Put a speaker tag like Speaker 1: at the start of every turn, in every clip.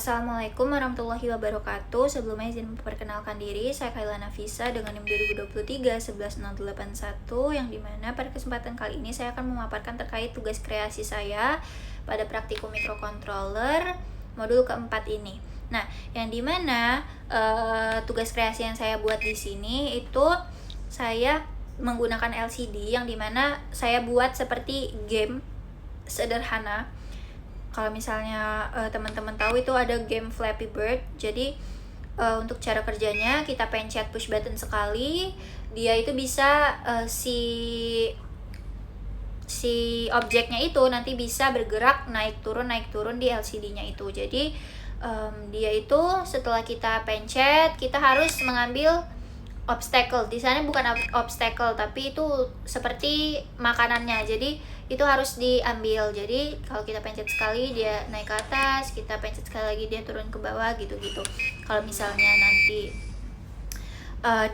Speaker 1: Assalamualaikum warahmatullahi wabarakatuh. Sebelumnya izin memperkenalkan diri, saya Kaila Nafisa dengan NIM 2023-11081, yang dimana pada kesempatan kali ini saya akan memaparkan terkait tugas kreasi saya pada praktikum microcontroller modul keempat ini. Nah, yang dimana tugas kreasi yang saya buat di sini itu saya menggunakan LCD, yang dimana saya buat seperti game sederhana. Kalau misalnya teman-teman tahu itu ada game Flappy Bird. Jadi untuk cara kerjanya kita pencet push button sekali, dia itu bisa si objeknya itu nanti bisa bergerak naik turun di LCD-nya itu. Jadi dia itu setelah kita pencet, kita harus mengambil obstacle. Di sana bukan obstacle, tapi itu seperti makanannya. Jadi itu harus diambil. Jadi kalau kita pencet sekali dia naik ke atas, kita pencet sekali lagi dia turun ke bawah, gitu-gitu. Kalau misalnya nanti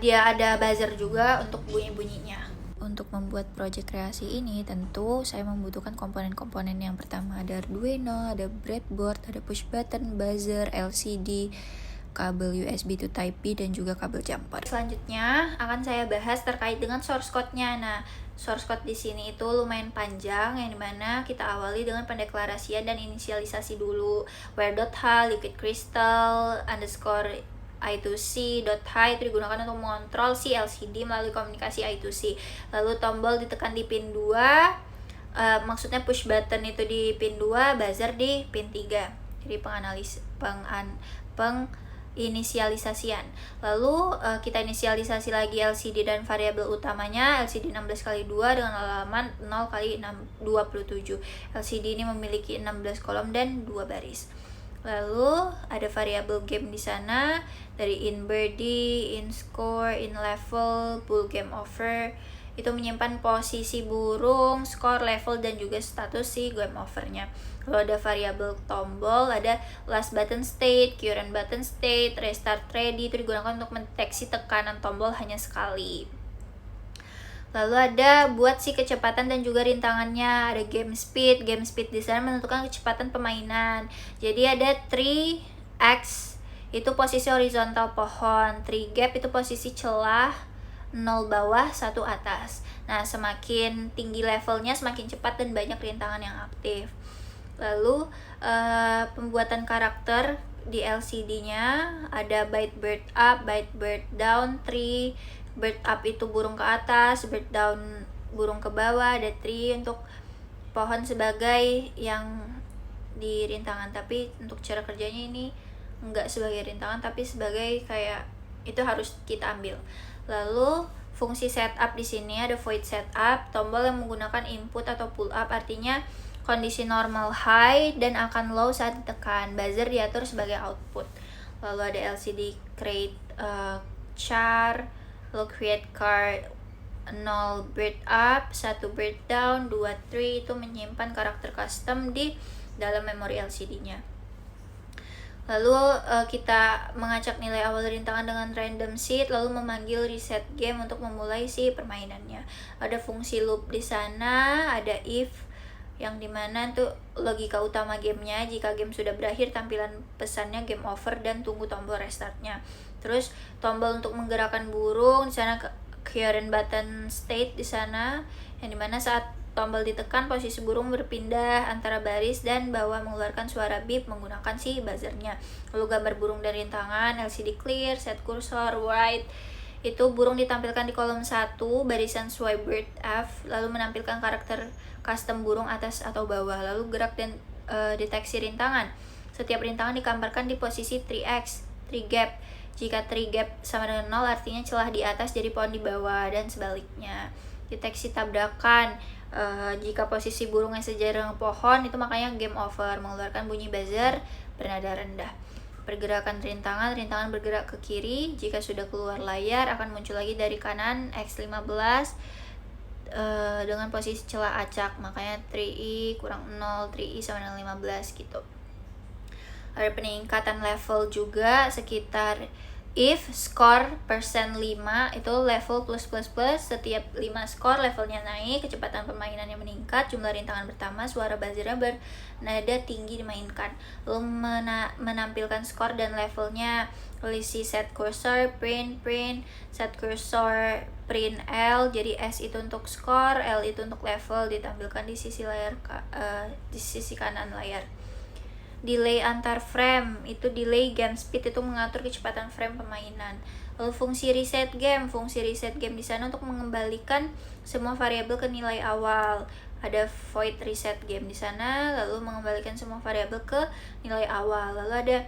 Speaker 1: dia ada buzzer juga untuk bunyi-bunyinya. Untuk membuat project kreasi ini tentu saya membutuhkan komponen-komponen. Yang pertama ada Arduino, ada breadboard, ada push button, buzzer, LCD, kabel USB to Type B, dan juga kabel jumper. Selanjutnya akan saya bahas terkait dengan source code-nya. Nah, source code di sini itu lumayan panjang, yang dimana kita awali dengan pendeklarasian dan inisialisasi dulu. Where.h, liquid crystal, underscore I2C.h itu digunakan untuk mengontrol si LCD melalui komunikasi I2C. Lalu tombol ditekan di pin 2, maksudnya push button itu di pin 2, buzzer di pin 3. Jadi inisialisasian. Lalu kita inisialisasi lagi LCD dan variabel utamanya. LCD 16x2 dengan halaman 0x27. LCD ini memiliki 16 kolom dan 2 baris. Lalu ada variabel game di sana, dari in birdie, in score, in level, full game over. Itu menyimpan posisi burung, skor, level, dan juga status si game overnya. Lalu ada variabel tombol, ada last button state, current button state, restart ready, itu digunakan untuk mendeteksi tekanan tombol hanya sekali. Lalu ada buat si kecepatan dan juga rintangannya, ada game speed. Game speed di sana menentukan kecepatan permainan. Jadi ada 3x itu posisi horizontal pohon, 3 gap itu posisi celah, 0 bawah, 1 atas. Nah, semakin tinggi levelnya semakin cepat dan banyak rintangan yang aktif. Lalu pembuatan karakter di LCD-nya ada byte bird up, byte bird down, tree. Bird up itu burung ke atas, bird down burung ke bawah, ada tree untuk pohon sebagai yang di rintangan. Tapi untuk cara kerjanya ini enggak sebagai rintangan, tapi sebagai kayak itu harus kita ambil. Lalu fungsi setup di sini ada void setup, tombol yang menggunakan input atau pull up, artinya kondisi normal high dan akan low saat ditekan. Buzzer diatur sebagai output. Lalu ada LCD create char, lalu create card 0 bird up, 1 bird down, 2 tree, itu menyimpan karakter custom di dalam memori LCD-nya. Lalu kita mengacak nilai awal rintangan dengan random seed, lalu memanggil reset game untuk memulai si permainannya. Ada fungsi loop di sana, ada if, yang dimana tuh logika utama gamenya. Jika game sudah berakhir, tampilan pesannya game over dan tunggu tombol restartnya. Terus tombol untuk menggerakkan burung di sana, current button state di sana, yang dimana saat tombol ditekan posisi burung berpindah antara baris dan bawah mengeluarkan suara beep menggunakan si buzzernya. Lalu gambar burung dan rintangan, LCD clear, set cursor, white, itu burung ditampilkan di kolom 1, barisan swipe bird F, lalu menampilkan karakter custom burung atas atau bawah. Lalu gerak dan deteksi rintangan. Setiap rintangan digambarkan di posisi 3x, 3 gap. Jika 3 gap sama dengan 0 artinya celah di atas jadi pohon di bawah, dan sebaliknya. Deteksi tabrakan, jika posisi burungnya sejajar dengan pohon, itu makanya game over, mengeluarkan bunyi buzzer bernada rendah. Pergerakan rintangan bergerak ke kiri, jika sudah keluar layar akan muncul lagi dari kanan X15 dengan posisi celah acak, makanya 3i kurang 0, 3i sama dengan 15 gitu. Ada peningkatan level juga sekitar If score persen 5 itu level plus, setiap 5 skor levelnya naik, kecepatan permainannya meningkat, jumlah rintangan bertambah, suara buzzernya bernada tinggi dimainkan. Lalu menampilkan skor dan levelnya. Isi set cursor, print, set cursor, print L, jadi S itu untuk skor, L itu untuk level, ditampilkan di sisi layar di sisi kanan layar. Delay antar frame, itu delay game speed, itu mengatur kecepatan frame permainan. Lalu fungsi reset game di sana untuk mengembalikan semua variabel ke nilai awal. Ada void reset game di sana, lalu mengembalikan semua variabel ke nilai awal. Lalu ada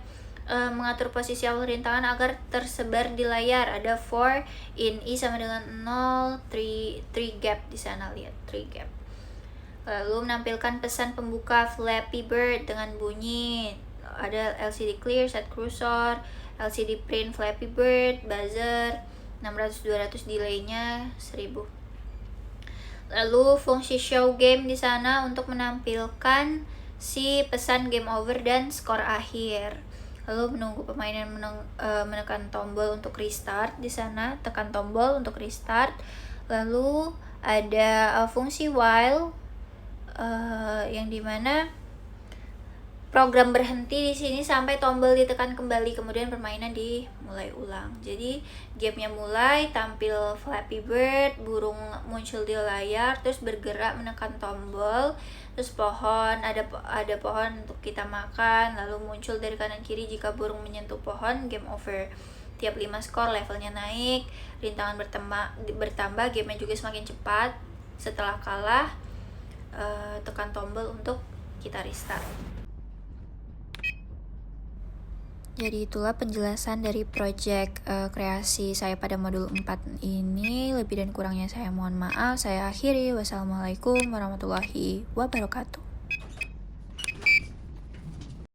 Speaker 1: mengatur posisi awal rintangan agar tersebar di layar. Ada for in I sama dengan 0, 3 gap di sana, lihat 3 gap. Lalu menampilkan pesan pembuka Flappy Bird dengan bunyi. Ada LCD clear, set cursor, LCD print Flappy Bird, buzzer, 600-200 delaynya 1000. Lalu fungsi show game di sana untuk menampilkan si pesan game over dan skor akhir. Lalu menunggu pemainan menekan tombol untuk restart di sana, tekan tombol untuk restart. Lalu ada fungsi while yang dimana program berhenti di sini sampai tombol ditekan kembali, kemudian permainan dimulai ulang. Jadi gamenya mulai, tampil Flappy Bird, burung muncul di layar, terus bergerak menekan tombol, terus pohon, ada pohon untuk kita makan, lalu muncul dari kanan kiri jika burung menyentuh pohon, game over. Tiap 5 skor levelnya naik, rintangan bertambah, gamenya juga semakin cepat. Setelah kalah, tekan tombol untuk kita restart. Jadi itulah penjelasan dari project kreasi saya pada modul 4 ini. Lebih dan kurangnya saya mohon maaf. Saya akhiri. Wassalamualaikum warahmatullahi wabarakatuh.